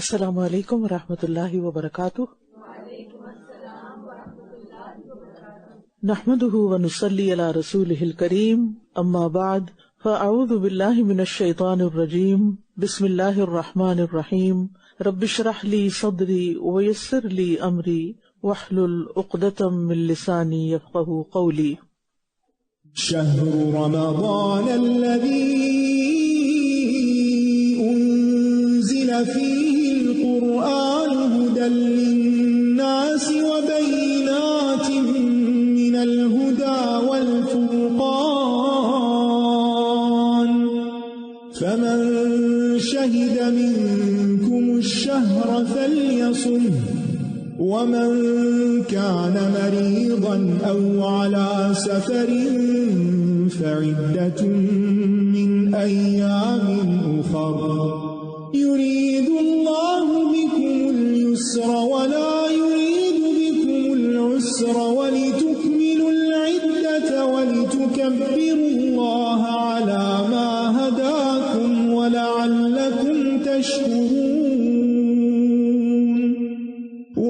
السلام علیکم ورحمۃ اللہ وبرکاتہ. نحمده ونصلی علی رسولہ الکریم. اما بعد فاعوذ باللہ من الشیطان الرجیم. بسم اللہ الرحمن الرحیم. رب اشرح لی صدری ویسر لی امری واحلل عقدۃ من لسانی یفقہوا قولی. شهر رمضان الذي أنزل فيه القرآن هدى للناس وبينات من الهدى والفرقان فمن شهد منكم الشهر فليصمه ومن كان مريضا أو على سفر فعدة من أيام أخر يريد الله بكم اليسر ولا يريد بكم العسر ولتكملوا العدة ولتكبروا الله على ما هداكم ولعلكم تشكرون.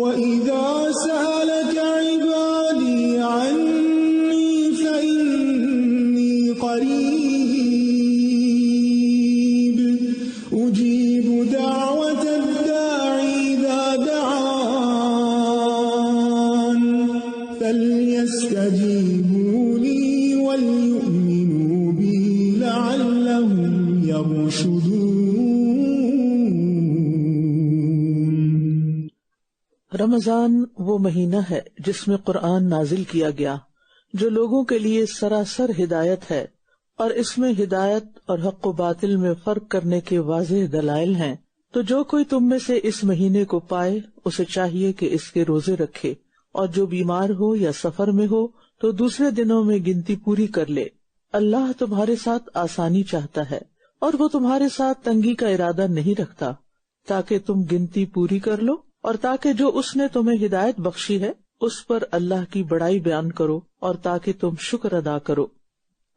وإذا سألك عبادي عني فإني قريب أجيب دعوة الداع إذا دعان فليستجيبوا لي وليؤمنوا بي لعلهم يرشدون. رمضان وہ مہینہ ہے جس میں قرآن نازل کیا گیا جو لوگوں کے لیے سراسر ہدایت ہے، اور اس میں ہدایت اور حق و باطل میں فرق کرنے کے واضح دلائل ہیں. تو جو کوئی تم میں سے اس مہینے کو پائے اسے چاہیے کہ اس کے روزے رکھے، اور جو بیمار ہو یا سفر میں ہو تو دوسرے دنوں میں گنتی پوری کر لے. اللہ تمہارے ساتھ آسانی چاہتا ہے اور وہ تمہارے ساتھ تنگی کا ارادہ نہیں رکھتا، تاکہ تم گنتی پوری کر لو اور تاکہ جو اس نے تمہیں ہدایت بخشی ہے اس پر اللہ کی بڑائی بیان کرو اور تاکہ تم شکر ادا کرو.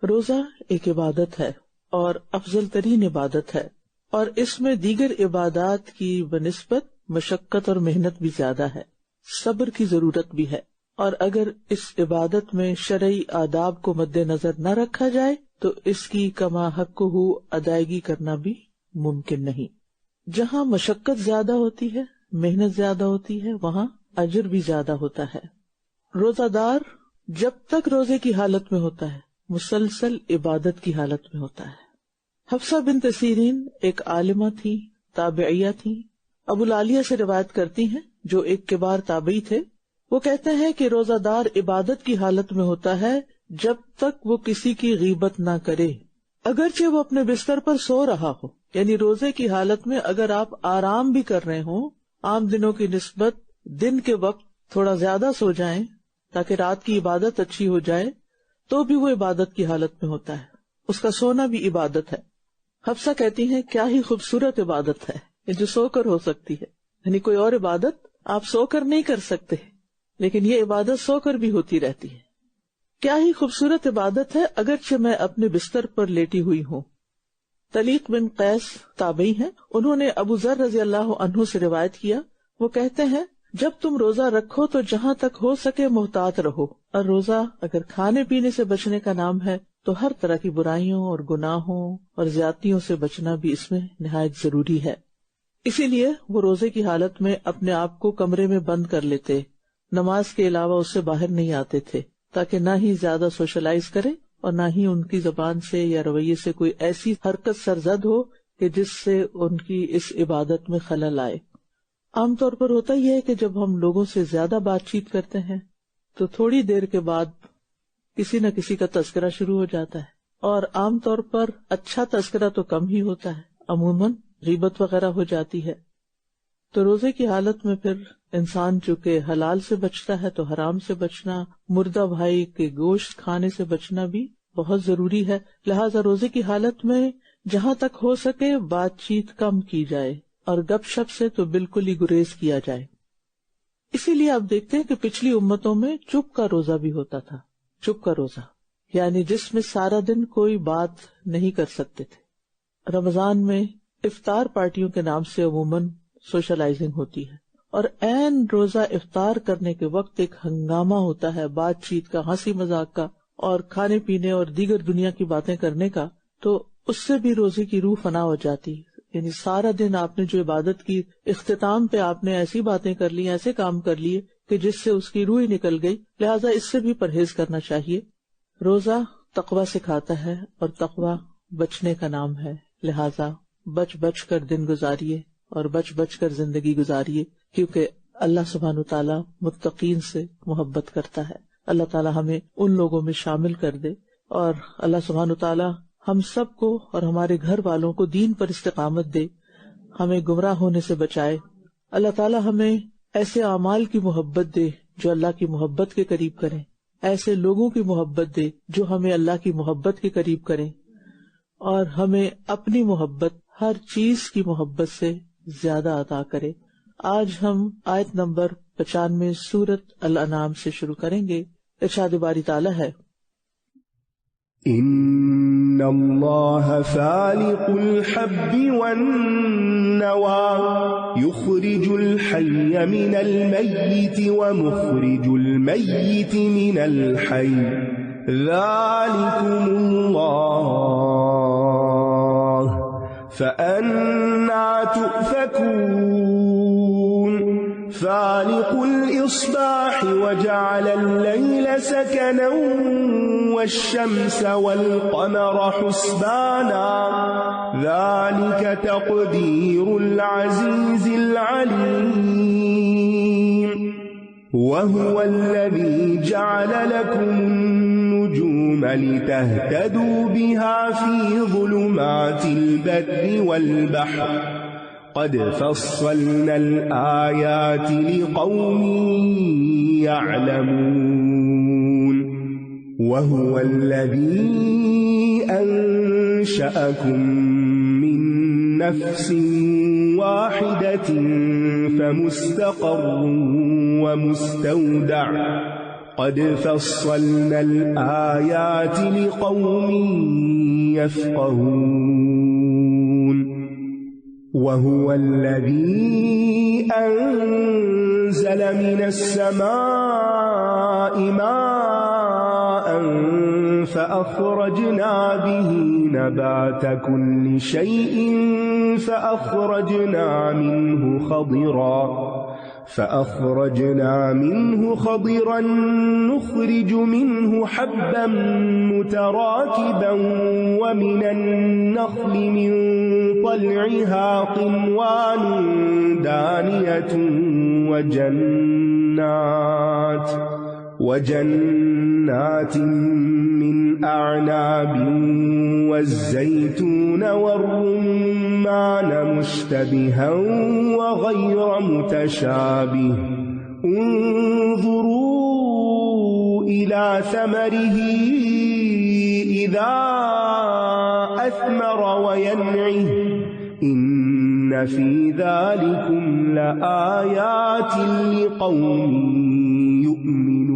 روزہ ایک عبادت ہے اور افضل ترین عبادت ہے، اور اس میں دیگر عبادات کی بنسبت مشقت اور محنت بھی زیادہ ہے، صبر کی ضرورت بھی ہے، اور اگر اس عبادت میں شرعی آداب کو مد نظر نہ رکھا جائے تو اس کی کما حقہ ادائیگی کرنا بھی ممکن نہیں. جہاں مشقت زیادہ ہوتی ہے، محنت زیادہ ہوتی ہے، وہاں اجر بھی زیادہ ہوتا ہے. روزہ دار جب تک روزے کی حالت میں ہوتا ہے مسلسل عبادت کی حالت میں ہوتا ہے. حفصہ بنت سیرین ایک عالمہ تھی، تابعیہ تھی. ابو العالیہ سے روایت کرتی ہیں جو ایک کبار تابعی تھے. وہ کہتے ہیں کہ روزہ دار عبادت کی حالت میں ہوتا ہے جب تک وہ کسی کی غیبت نہ کرے، اگرچہ وہ اپنے بستر پر سو رہا ہو. یعنی روزے کی حالت میں اگر آپ آرام بھی کر رہے ہوں، عام دنوں کی نسبت دن کے وقت تھوڑا زیادہ سو جائیں تاکہ رات کی عبادت اچھی ہو جائے، تو بھی وہ عبادت کی حالت میں ہوتا ہے. اس کا سونا بھی عبادت ہے. حفصہ کہتی ہیں کیا ہی خوبصورت عبادت ہے جو سو کر ہو سکتی ہے. یعنی کوئی اور عبادت آپ سو کر نہیں کر سکتے، لیکن یہ عبادت سو کر بھی ہوتی رہتی ہے. کیا ہی خوبصورت عبادت ہے اگرچہ میں اپنے بستر پر لیٹی ہوئی ہوں. طلیق بن قیس تابعی ہیں، انہوں نے ابو ذر رضی اللہ عنہ سے روایت کیا. وہ کہتے ہیں جب تم روزہ رکھو تو جہاں تک ہو سکے محتاط رہو، اور روزہ اگر کھانے پینے سے بچنے کا نام ہے تو ہر طرح کی برائیوں اور گناہوں اور زیادتیوں سے بچنا بھی اس میں نہایت ضروری ہے. اسی لیے وہ روزے کی حالت میں اپنے آپ کو کمرے میں بند کر لیتے، نماز کے علاوہ اس سے باہر نہیں آتے تھے تاکہ نہ ہی زیادہ سوشلائز کرے اور نہ ہی ان کی زبان سے یا رویے سے کوئی ایسی حرکت سرزد ہو کہ جس سے ان کی اس عبادت میں خلل آئے. عام طور پر ہوتا ہی ہے کہ جب ہم لوگوں سے زیادہ بات چیت کرتے ہیں تو تھوڑی دیر کے بعد کسی نہ کسی کا تذکرہ شروع ہو جاتا ہے، اور عام طور پر اچھا تذکرہ تو کم ہی ہوتا ہے، عموماً غیبت وغیرہ ہو جاتی ہے. تو روزے کی حالت میں پھر انسان چونکہ حلال سے بچتا ہے تو حرام سے بچنا، مردہ بھائی کے گوشت کھانے سے بچنا بھی بہت ضروری ہے. لہٰذا روزے کی حالت میں جہاں تک ہو سکے بات چیت کم کی جائے اور گپ شپ سے تو بالکل ہی گریز کیا جائے. اسی لیے آپ دیکھتے ہیں کہ پچھلی امتوں میں چپ کا روزہ بھی ہوتا تھا. چپ کا روزہ یعنی جس میں سارا دن کوئی بات نہیں کر سکتے تھے. رمضان میں افطار پارٹیوں کے نام سے عموماً سوشلائزنگ ہوتی ہے، اور عین روزہ افطار کرنے کے وقت ایک ہنگامہ ہوتا ہے بات چیت کا، ہنسی مذاق کا، اور کھانے پینے اور دیگر دنیا کی باتیں کرنے کا، تو اس سے بھی روزے کی روح فنا ہو جاتی ہے۔ یعنی سارا دن آپ نے جو عبادت کی، اختتام پہ آپ نے ایسی باتیں کر لی، ایسے کام کر لیے کہ جس سے اس کی روح ہی نکل گئی، لہٰذا اس سے بھی پرہیز کرنا چاہیے۔ روزہ تقویٰ سکھاتا ہے، اور تقویٰ بچنے کا نام ہے، لہٰذا بچ بچ کر دن گزاریے اور بچ بچ کر زندگی گزاریے، کیونکہ اللہ سبحانہ وتعالیٰ متقین سے محبت کرتا ہے۔ اللہ تعالیٰ ہمیں ان لوگوں میں شامل کر دے، اور اللہ سبحانہ وتعالیٰ ہم سب کو اور ہمارے گھر والوں کو دین پر استقامت دے، ہمیں گمراہ ہونے سے بچائے۔ اللہ تعالیٰ ہمیں ایسے اعمال کی محبت دے جو اللہ کی محبت کے قریب کریں، ایسے لوگوں کی محبت دے جو ہمیں اللہ کی محبت کے قریب کریں، اور ہمیں اپنی محبت ہر چیز کی محبت سے زیادہ عطا کرے۔ آج ہم آیت نمبر 95 سورۃ الانعام سے شروع کریں گے۔ ارشاد باری تعالیٰ ہے، ان اللہ فالق الحب والنوى يخرج الحي من الميت ومخرج الميت من الحي ذلكم الله فأنى تؤفكون فالق الإصباح وجعل الليل سكنا والشمس والقمر حسبانا ذلك تقدير العزيز العليم وهو الذي جعل لكم النجوم لتهتدوا بها في ظلمات البر والبحر قد فصلنا الآيات لقوم يعلمون وهو الذي أنشأكم من نفس واحدة فمستقر ومستودع قد فصلنا الآيات لقوم يفقهون وهو الذي أنزل من السماء ماء فأخرجنا به نبات كل شيء فأخرجنا منه خضرا نخرج منه حبا متراكبا ومن النخل من طلعها قنوان دانية وجنات من أعناب والزيتون والرمان مشتبها وغير متشابه انظروا إلى ثمره إذا أثمر وينعه إن في ذلكم لآيات لقوم يؤمنون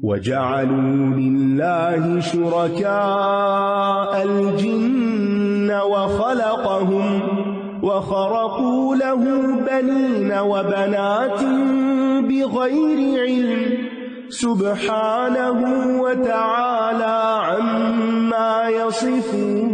وجعلوا لله شركاء الجن وخرقوا له بنين وبنات بغير علم سبحانه وتعالى عما يصفون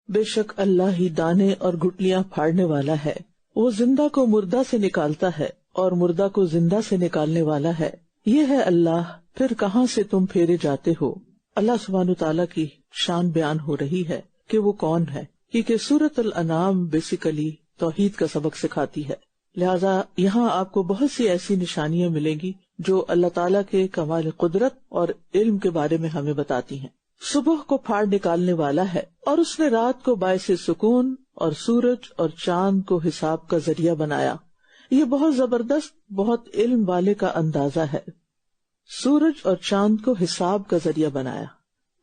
بے شک اللہ ہی دانے اور گٹلیاں پھاڑنے والا ہے، وہ زندہ کو مردہ سے نکالتا ہے اور مردہ کو زندہ سے نکالنے والا ہے۔ یہ ہے اللہ، پھر کہاں سے تم پھیرے جاتے ہو۔ اللہ سبحانہ تعالیٰ کی شان بیان ہو رہی ہے کہ وہ کون ہے، کیونکہ سورۃ الانعام بیسیکلی توحید کا سبق سکھاتی ہے، لہٰذا یہاں آپ کو بہت سی ایسی نشانیاں ملیں گی جو اللہ تعالیٰ کے کمال قدرت اور علم کے بارے میں ہمیں بتاتی ہیں۔ صبح کو پھاڑ نکالنے والا ہے، اور اس نے رات کو باعث سکون اور سورج اور چاند کو حساب کا ذریعہ بنایا۔ یہ بہت زبردست، بہت علم والے کا اندازہ ہے۔ سورج اور چاند کو حساب کا ذریعہ بنایا۔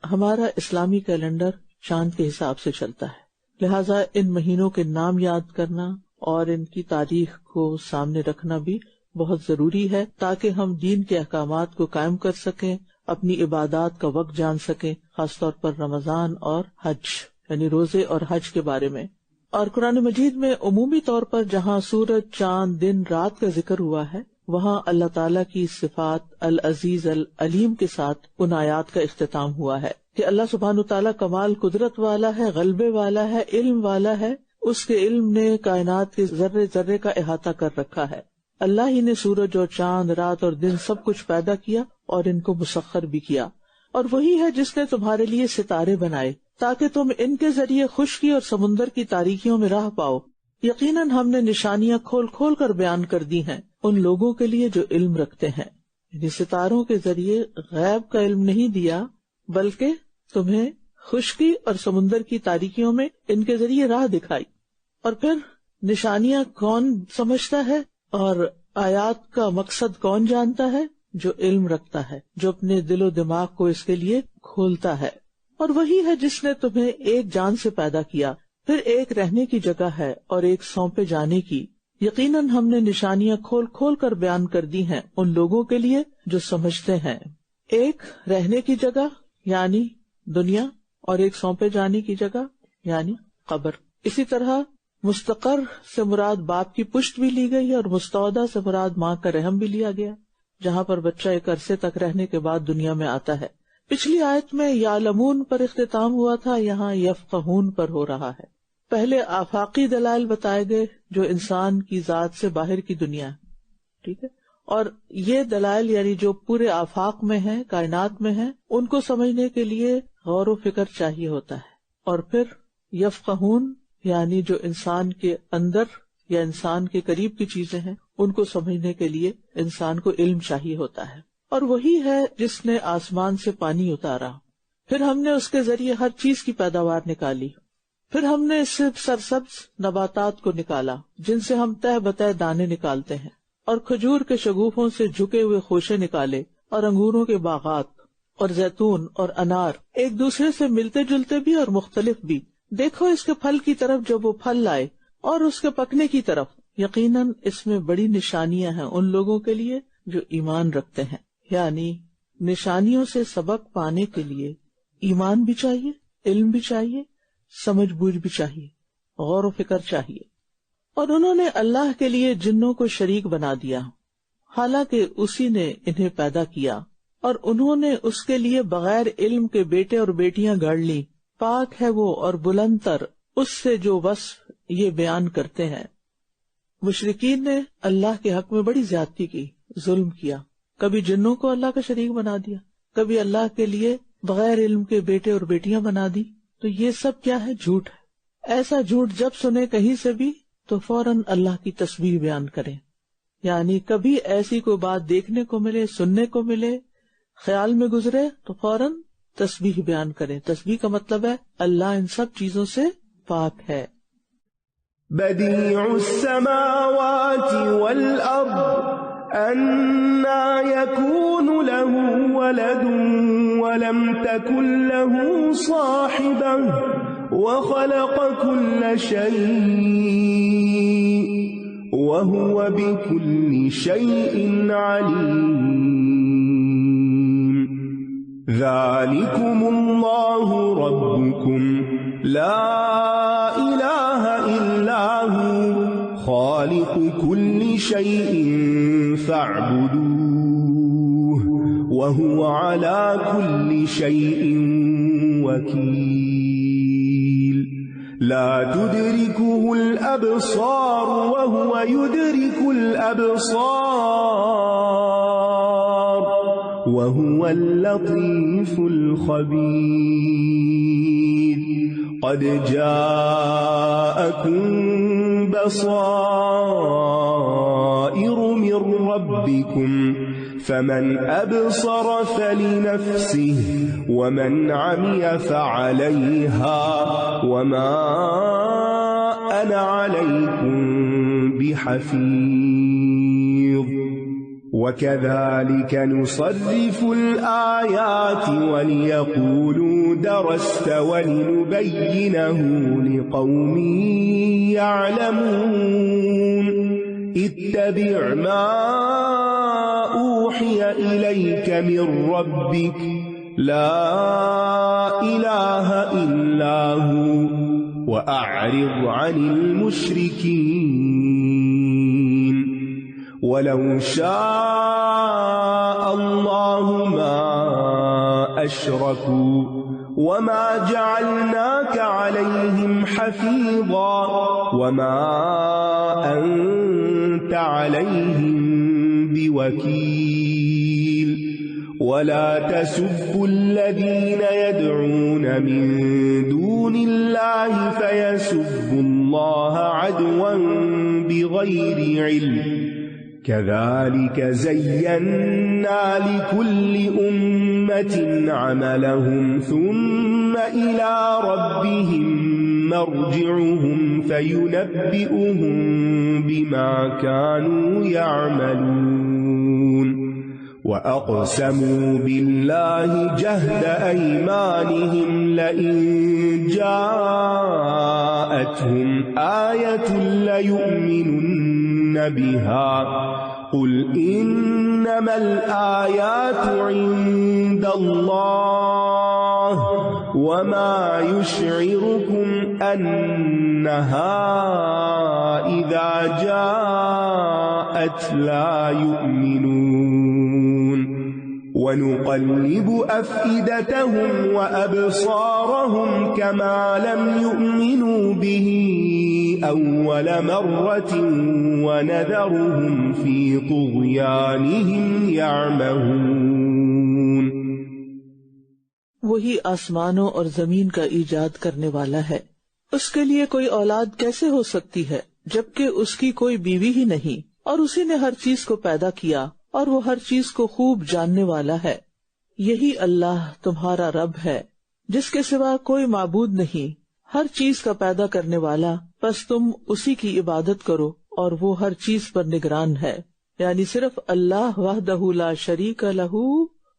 ہمارا اسلامی کیلنڈر چاند کے حساب سے چلتا ہے، لہٰذا ان مہینوں کے نام یاد کرنا اور ان کی تاریخ کو سامنے رکھنا بھی بہت ضروری ہے، تاکہ ہم دین کے احکامات کو قائم کر سکیں، اپنی عبادات کا وقت جان سکیں، خاص طور پر رمضان اور حج۔ یعنی روزے اور حج کے بارے میں. اور قرآن مجید میں عمومی طور پر جہاں سورج، چاند، دن، رات کا ذکر ہوا ہے وہاں اللہ تعالیٰ کی صفات العزیز العلیم کے ساتھ ان آیات کا اختتام ہوا ہے کہ اللہ سبحانہ تعالیٰ کمال قدرت والا ہے، غلبے والا ہے، علم والا ہے. اس کے علم نے کائنات کے ذرے ذرے کا احاطہ کر رکھا ہے. اللہ ہی نے سورج اور چاند، رات اور دن سب کچھ پیدا کیا اور ان کو مسخر بھی کیا. اور وہی ہے جس نے تمہارے لیے ستارے بنائے تاکہ تم ان کے ذریعے خشکی اور سمندر کی تاریکیوں میں راہ پاؤ. یقیناً ہم نے نشانیاں کھول کھول کر بیان کر دی ہیں ان لوگوں کے لیے جو علم رکھتے ہیں. یعنی ستاروں کے ذریعے غیب کا علم نہیں دیا بلکہ تمہیں خشکی اور سمندر کی تاریکیوں میں ان کے ذریعے راہ دکھائی. اور پھر نشانیاں کون سمجھتا ہے اور آیات کا مقصد کون جانتا ہے؟ جو علم رکھتا ہے، جو اپنے دل و دماغ کو اس کے لیے کھولتا ہے. اور وہی ہے جس نے تمہیں ایک جان سے پیدا کیا، پھر ایک رہنے کی جگہ ہے اور ایک سونپے جانے کی. یقیناً ہم نے نشانیاں کھول کھول کر بیان کر دی ہیں ان لوگوں کے لیے جو سمجھتے ہیں. ایک رہنے کی جگہ یعنی دنیا اور ایک سونپے جانے کی جگہ یعنی قبر. اسی طرح مستقر سے مراد باپ کی پشت بھی لی گئی ہے اور مستودع سے مراد ماں کا رحم بھی لیا گیا، جہاں پر بچہ ایک عرصے تک رہنے کے بعد دنیا میں آتا ہے. پچھلی آیت میں یعلمون پر اختتام ہوا تھا، یہاں یفقہون پر ہو رہا ہے. پہلے آفاقی دلائل بتائے گئے جو انسان کی ذات سے باہر کی دنیا ہے، ٹھیک ہے، اور یہ دلائل یعنی جو پورے آفاق میں ہیں، کائنات میں ہیں، ان کو سمجھنے کے لیے غور و فکر چاہیے ہوتا ہے. اور پھر یفقہون یعنی جو انسان کے اندر یا انسان کے قریب کی چیزیں ہیں ان کو سمجھنے کے لیے انسان کو علم چاہیے ہوتا ہے. اور وہی ہے جس نے آسمان سے پانی اتارا، پھر ہم نے اس کے ذریعے ہر چیز کی پیداوار نکالی، پھر ہم نے اس سے سرسبز نباتات کو نکالا جن سے ہم تہ بتہ دانے نکالتے ہیں، اور کھجور کے شگوفوں سے جھکے ہوئے خوشے نکالے، اور انگوروں کے باغات اور زیتون اور انار ایک دوسرے سے ملتے جلتے بھی اور مختلف بھی. دیکھو اس کے پھل کی طرف جب وہ پھل لائے اور اس کے پکنے کی طرف. یقیناً اس میں بڑی نشانیاں ہیں ان لوگوں کے لیے جو ایمان رکھتے ہیں. یعنی نشانیوں سے سبق پانے کے لیے ایمان بھی چاہیے، علم بھی چاہیے، سمجھ بوجھ بھی چاہیے، غور و فکر چاہیے. اور انہوں نے اللہ کے لیے جنوں کو شریک بنا دیا حالانکہ اسی نے انہیں پیدا کیا، اور انہوں نے اس کے لیے بغیر علم کے بیٹے اور بیٹیاں گھڑ لی. پاک ہے وہ اور بلند تر اس سے جو وصف یہ بیان کرتے ہیں. مشرکین نے اللہ کے حق میں بڑی زیادتی کی، ظلم کیا. کبھی جنوں کو اللہ کا شریک بنا دیا، کبھی اللہ کے لیے بغیر علم کے بیٹے اور بیٹیاں بنا دی. تو یہ سب کیا ہے؟ جھوٹ ہے. ایسا جھوٹ جب سنے کہیں سے بھی تو فوراً اللہ کی تسبیح بیان کریں. یعنی کبھی ایسی کوئی بات دیکھنے کو ملے، سننے کو ملے، خیال میں گزرے تو فوراً تسبیح بیان کریں. تسبیح کا مطلب ہے اللہ ان سب چیزوں سے پاک ہے. بديع السماوات والأرض أنى يكون له ولد ولم تكن له صاحبة وخلق كل شيء وهو بكل شيء عليم. ذلكم الله ربكم لا إله إلا هو خالق كل شيء فاعبدوه وهو على كل شيء وكيل. لا تدركه الأبصار وهو يدرك الأبصار وهو اللطيف الخبير. قد جاءكم بصائر من ربكم فمن أبصر فلنفسه ومن عمي فعليها وما أنا عليكم بحفيظ. وكذلك نصرف الآيات وليقولوا درست ولنبينه لقوم يعلمون. اتبع ما أوحي إليك من ربك لا إله إلا هو وأعرض عن المشركين ولو شاء الله ما أشركوا وما جعلناك عليهم حفيظا وما أنت عليهم بوكيل ولا تسبوا الذين يدعون من دون الله فيسبوا الله عدوا بغير علم كذلك زينا لكل أمة عملهم ثم إلى ربهم مرجعهم فينبئهم بما كانوا يعملون وأقسموا بالله جهد أيمانهم لئن جاءتهم آية ليؤمنن بها قل إنما الآيات عند الله وما يشعركم أنها إذا جاءت لا يؤمنون ونقلب أفئدتهم وأبصارهم كما لم يؤمنوا به أول مرة ونذرهم في طغيانهم يعمهون. وہی آسمانوں اور زمین کا ایجاد کرنے والا ہے. اس کے لیے کوئی اولاد کیسے ہو سکتی ہے جبکہ اس کی کوئی بیوی ہی نہیں، اور اسی نے ہر چیز کو پیدا کیا اور وہ ہر چیز کو خوب جاننے والا ہے. یہی اللہ تمہارا رب ہے جس کے سوا کوئی معبود نہیں، ہر چیز کا پیدا کرنے والا، بس تم اسی کی عبادت کرو اور وہ ہر چیز پر نگران ہے. یعنی صرف اللہ وحدہ لا شریک لہ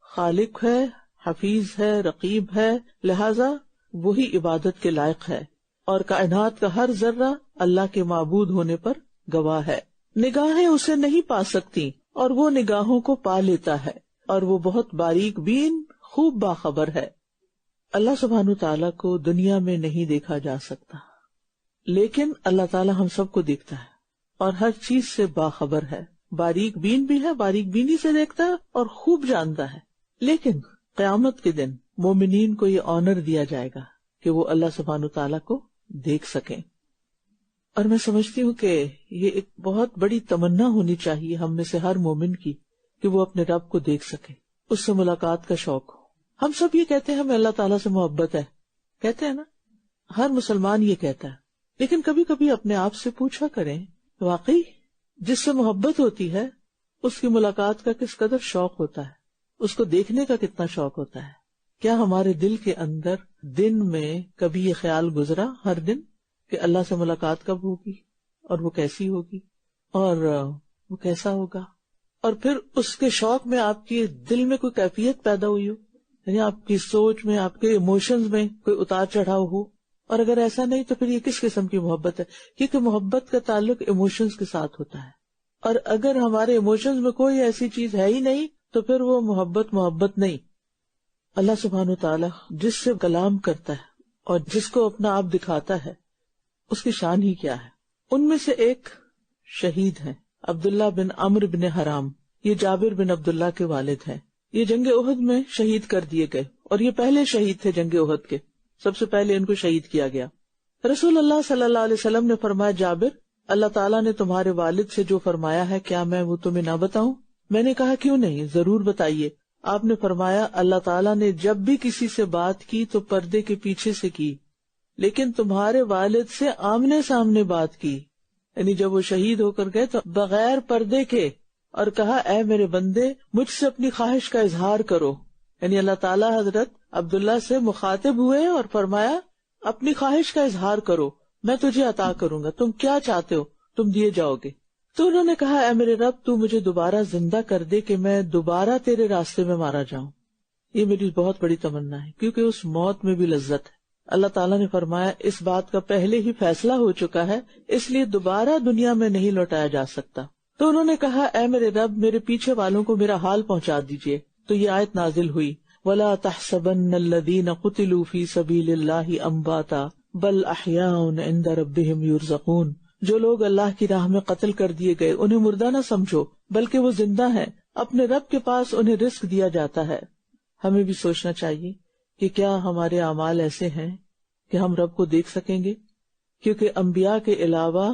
خالق ہے، حفیظ ہے، رقیب ہے، لہذا وہی عبادت کے لائق ہے، اور کائنات کا ہر ذرہ اللہ کے معبود ہونے پر گواہ ہے. نگاہیں اسے نہیں پا سکتی اور وہ نگاہوں کو پا لیتا ہے، اور وہ بہت باریک بین خوب باخبر ہے. اللہ سبحانہ تعالیٰ کو دنیا میں نہیں دیکھا جا سکتا، لیکن اللہ تعالیٰ ہم سب کو دیکھتا ہے اور ہر چیز سے باخبر ہے. باریک بین بھی ہے، باریک بینی سے دیکھتا ہے اور خوب جانتا ہے. لیکن قیامت کے دن مومنین کو یہ آنر دیا جائے گا کہ وہ اللہ سبحانہ تعالیٰ کو دیکھ سکیں. اور میں سمجھتی ہوں کہ یہ ایک بہت بڑی تمنا ہونی چاہیے ہم میں سے ہر مومن کی کہ وہ اپنے رب کو دیکھ سکے، اس سے ملاقات کا شوق ہو. ہم سب یہ کہتے ہیں ہمیں اللہ تعالیٰ سے محبت ہے، کہتے ہیں نا، ہر مسلمان یہ کہتا ہے. لیکن کبھی کبھی اپنے آپ سے پوچھا کریں، واقعی جس سے محبت ہوتی ہے اس کی ملاقات کا کس قدر شوق ہوتا ہے، اس کو دیکھنے کا کتنا شوق ہوتا ہے. کیا ہمارے دل کے اندر دن میں کبھی یہ خیال گزرا ہر دن کہ اللہ سے ملاقات کب ہوگی اور وہ کیسی ہوگی اور وہ کیسا ہوگا؟ اور پھر اس کے شوق میں آپ کے دل میں کوئی کیفیت پیدا ہوئی ہو، یعنی آپ کی سوچ میں، آپ کے ایموشنز میں کوئی اتار چڑھاؤ ہو. اور اگر ایسا نہیں تو پھر یہ کس قسم کی محبت ہے؟ کیونکہ محبت کا تعلق ایموشنز کے ساتھ ہوتا ہے، اور اگر ہمارے ایموشنز میں کوئی ایسی چیز ہے ہی نہیں تو پھر وہ محبت نہیں. اللہ سبحانہ وتعالی جس سے کلام کرتا ہے اور جس کو اپنا آپ دکھاتا ہے اس کی شان ہی کیا ہے. ان میں سے ایک شہید ہیں، عبداللہ بن عمرو بن حرام. یہ جابر بن عبداللہ کے والد ہیں. یہ جنگ احد میں شہید کر دیے گئے اور یہ پہلے شہید تھے جنگ احد کے، سب سے پہلے ان کو شہید کیا گیا. رسول اللہ صلی اللہ علیہ وسلم نے فرمایا، جابر، اللہ تعالیٰ نے تمہارے والد سے جو فرمایا ہے کیا میں وہ تمہیں نہ بتاؤں؟ میں نے کہا کیوں نہیں، ضرور بتائیے. آپ نے فرمایا، اللہ تعالیٰ نے جب بھی کسی سے بات کی تو پردے کے پیچھے سے کی، لیکن تمہارے والد سے آمنے سامنے بات کی، یعنی جب وہ شہید ہو کر گئے تو بغیر پردے کے، اور کہا اے میرے بندے مجھ سے اپنی خواہش کا اظہار کرو. یعنی اللہ تعالیٰ حضرت عبداللہ سے مخاطب ہوئے اور فرمایا اپنی خواہش کا اظہار کرو، میں تجھے عطا کروں گا، تم کیا چاہتے ہو تم دیے جاؤ گے. تو انہوں نے کہا اے میرے رب تو مجھے دوبارہ زندہ کر دے کہ میں دوبارہ تیرے راستے میں مارا جاؤں. یہ میری بہت بڑی تمنا ہے کیونکہ اس موت میں بھی لذت ہے. اللہ تعالیٰ نے فرمایا اس بات کا پہلے ہی فیصلہ ہو چکا ہے، اس لیے دوبارہ دنیا میں نہیں لوٹایا جا سکتا. تو انہوں نے کہا اے میرے رب میرے پیچھے والوں کو میرا حال پہنچا دیجئے. تو یہ آیت نازل ہوئی، وَلَا تَحْسَبَنَّ الَّذِينَ قُتِلُوا فِي سَبِيلِ اللَّهِ أَمْوَاتًا بل احیاء عند ربهم یرزقون، جو لوگ اللہ کی راہ میں قتل کر دیے گئے انہیں مردہ نہ سمجھو، بلکہ وہ زندہ ہیں، اپنے رب کے پاس انہیں رزق دیا جاتا ہے۔ ہمیں بھی سوچنا چاہیے کہ کیا ہمارے اعمال ایسے ہیں کہ ہم رب کو دیکھ سکیں گے، کیونکہ انبیاء کے علاوہ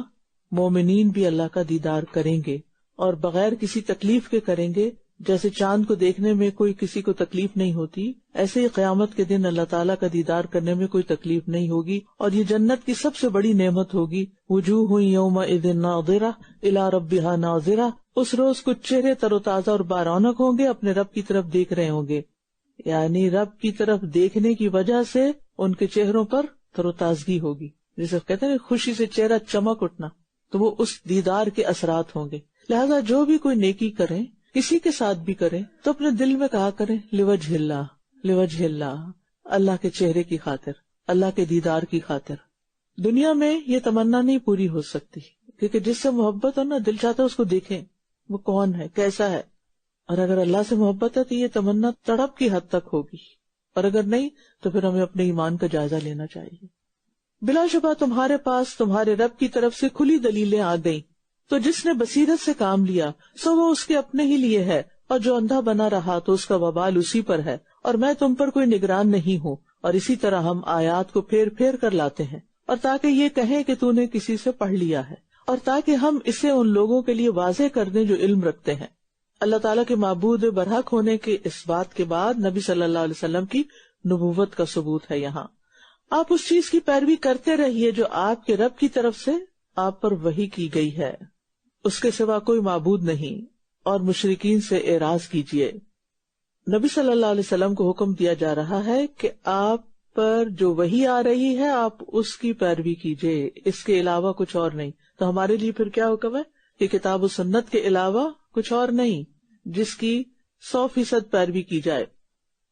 مومنین بھی اللہ کا دیدار کریں گے اور بغیر کسی تکلیف کے کریں گے۔ جیسے چاند کو دیکھنے میں کوئی کسی کو تکلیف نہیں ہوتی، ایسے ہی قیامت کے دن اللہ تعالیٰ کا دیدار کرنے میں کوئی تکلیف نہیں ہوگی، اور یہ جنت کی سب سے بڑی نعمت ہوگی۔ وجوہ یومئذ ناظرہ الی ربہا ناظرہ، اس روز کچھ چہرے تر و تازہ اور بارونق ہوں گے، اپنے رب کی طرف دیکھ رہے ہوں گے، یعنی رب کی طرف دیکھنے کی وجہ سے ان کے چہروں پر تر و تازگی ہوگی، جسے کہتے ہیں خوشی سے چہرہ چمک اٹھنا، تو وہ اس دیدار کے اثرات ہوں گے۔ لہذا جو بھی کوئی نیکی کریں، کسی کے ساتھ بھی کریں، تو اپنے دل میں کہا کریں لوجہ اللہ، لوجہ اللہ، اللہ کے چہرے کی خاطر، اللہ کے دیدار کی خاطر۔ دنیا میں یہ تمنا نہیں پوری ہو سکتی، کیونکہ جس سے محبت ہو نا، دل چاہتا ہے اس کو دیکھیں وہ کون ہے، کیسا ہے، اور اگر اللہ سے محبت ہے تو یہ تمنا تڑپ کی حد تک ہوگی، اور اگر نہیں تو پھر ہمیں اپنے ایمان کا جائزہ لینا چاہیے۔ بلا شبہ تمہارے پاس تمہارے رب کی طرف سے کھلی دلیلیں آ گئیں، تو جس نے بصیرت سے کام لیا سو وہ اس کے اپنے ہی لیے ہے، اور جو اندھا بنا رہا تو اس کا وبال اسی پر ہے، اور میں تم پر کوئی نگران نہیں ہوں۔ اور اسی طرح ہم آیات کو پھیر پھیر کر لاتے ہیں، اور تاکہ یہ کہیں کہ تو نے کسی سے پڑھ لیا ہے، اور تاکہ ہم اسے ان لوگوں کے لیے واضح کر دیں جو علم رکھتے ہیں۔ اللہ تعالیٰ کے معبود برحق ہونے کے اس بات کے بعد نبی صلی اللہ علیہ وسلم کی نبوت کا ثبوت ہے۔ یہاں آپ اس چیز کی پیروی کرتے رہیے جو آپ کے رب کی طرف سے آپ پر وحی کی گئی ہے، اس کے سوا کوئی معبود نہیں، اور مشرکین سے اعراض کیجیے۔ نبی صلی اللہ علیہ وسلم کو حکم دیا جا رہا ہے کہ آپ پر جو وحی آ رہی ہے آپ اس کی پیروی کیجیے، اس کے علاوہ کچھ اور نہیں۔ تو ہمارے لیے پھر کیا حکم ہے کہ کتاب و سنت کے علاوہ کچھ اور نہیں، جس کی 100% پیروی کی جائے۔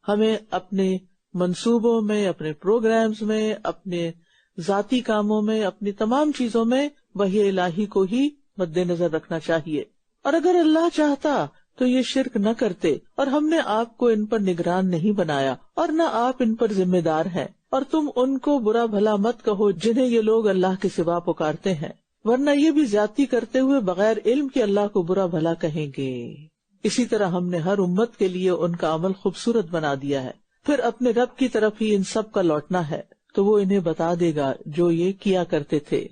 ہمیں اپنے منصوبوں میں، اپنے پروگرامز میں، اپنے ذاتی کاموں میں، اپنی تمام چیزوں میں وحی الہی کو ہی مد نظر رکھنا چاہیے، اور اگر اللہ چاہتا تو یہ شرک نہ کرتے، اور ہم نے آپ کو ان پر نگران نہیں بنایا اور نہ آپ ان پر ذمہ دار ہیں، اور تم ان کو برا بھلا مت کہو جنہیں یہ لوگ اللہ کے سوا پکارتے ہیں، ورنہ یہ بھی زیادتی کرتے ہوئے بغیر علم کے اللہ کو برا بھلا کہیں گے۔ اسی طرح ہم نے ہر امت کے لیے ان کا عمل خوبصورت بنا دیا ہے، پھر اپنے رب کی طرف ہی ان سب کا لوٹنا ہے، تو وہ انہیں بتا دے گا جو یہ کیا کرتے تھے۔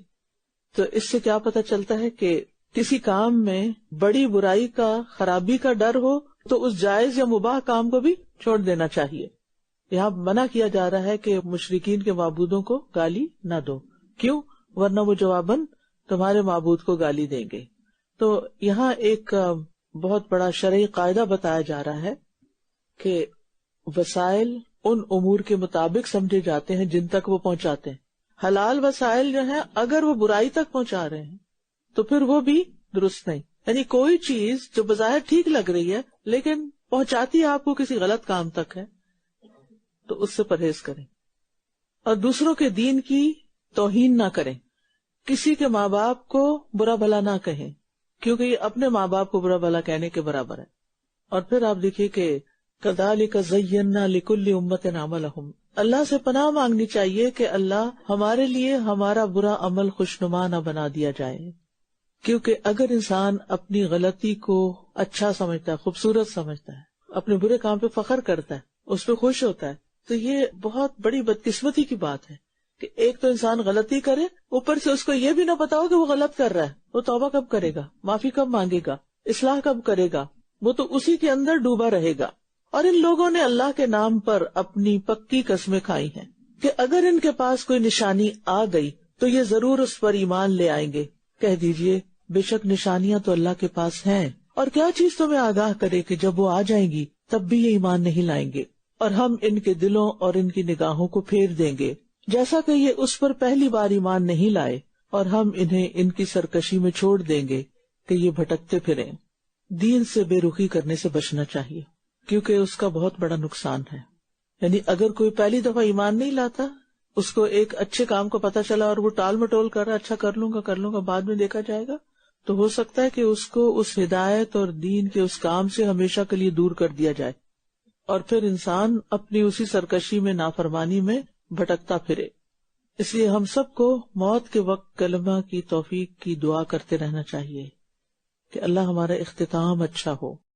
تو اس سے کیا پتہ چلتا ہے کہ کسی کام میں بڑی برائی کا، خرابی کا ڈر ہو تو اس جائز یا مباح کام کو بھی چھوڑ دینا چاہیے۔ یہاں منع کیا جا رہا ہے کہ مشرکین کے معبودوں کو گالی نہ دو، کیوں؟ ورنہ وہ جواباً تمہارے معبود کو گالی دیں گے۔ تو یہاں ایک بہت بڑا شرعی قاعدہ بتایا جا رہا ہے کہ وسائل ان امور کے مطابق سمجھے جاتے ہیں جن تک وہ پہنچاتے ہیں۔ حلال وسائل جو ہیں اگر وہ برائی تک پہنچا رہے ہیں تو پھر وہ بھی درست نہیں، یعنی کوئی چیز جو بظاہر ٹھیک لگ رہی ہے لیکن پہنچاتی آپ کو کسی غلط کام تک ہے تو اس سے پرہیز کریں، اور دوسروں کے دین کی توہین نہ کریں، کسی کے ماں باپ کو برا بھلا نہ کہیں، کیونکہ یہ اپنے ماں باپ کو برا بھلا کہنے کے برابر ہے۔ اور پھر آپ دیکھیے کہ کذالک زینا لکل امت عملہم، اللہ سے پناہ مانگنی چاہیے کہ اللہ ہمارے لیے ہمارا برا عمل خوشنما نہ بنا دیا جائے، کیونکہ اگر انسان اپنی غلطی کو اچھا سمجھتا ہے، خوبصورت سمجھتا ہے، اپنے برے کام پہ فخر کرتا ہے، اس پہ خوش ہوتا ہے، تو یہ بہت بڑی بدقسمتی کی بات ہے کہ ایک تو انسان غلطی کرے، اوپر سے اس کو یہ بھی نہ پتا ہو کہ وہ غلط کر رہا ہے، وہ توبہ کب کرے گا، معافی کب مانگے گا، اصلاح کب کرے گا، وہ تو اسی کے اندر ڈوبا رہے گا۔ اور ان لوگوں نے اللہ کے نام پر اپنی پکی قسمیں کھائی ہیں کہ اگر ان کے پاس کوئی نشانی آ گئی تو یہ ضرور اس پر ایمان لے آئیں گے۔ کہہ دیجئے بے شک نشانیاں تو اللہ کے پاس ہیں، اور کیا چیز تمہیں آگاہ کرے کہ جب وہ آ جائیں گی تب بھی یہ ایمان نہیں لائیں گے، اور ہم ان کے دلوں اور ان کی نگاہوں کو پھیر دیں گے جیسا کہ یہ اس پر پہلی بار ایمان نہیں لائے، اور ہم انہیں ان کی سرکشی میں چھوڑ دیں گے کہ یہ بھٹکتے پھریں۔ دین سے بے رخی کرنے سے بچنا چاہیے، کیونکہ اس کا بہت بڑا نقصان ہے۔ یعنی اگر کوئی پہلی دفعہ ایمان نہیں لاتا، اس کو ایک اچھے کام کو پتہ چلا اور وہ ٹال مٹول کر رہا، اچھا کر لوں گا بعد میں دیکھا جائے گا، تو ہو سکتا ہے کہ اس کو اس ہدایت اور دین کے اس کام سے ہمیشہ کے لیے دور کر دیا جائے، اور پھر انسان اپنی اسی سرکشی میں، نافرمانی میں بھٹکتا پھرے۔ اس لیے ہم سب کو موت کے وقت کلمہ کی توفیق کی دعا کرتے رہنا چاہیے کہ اللہ ہمارا اختتام اچھا ہو.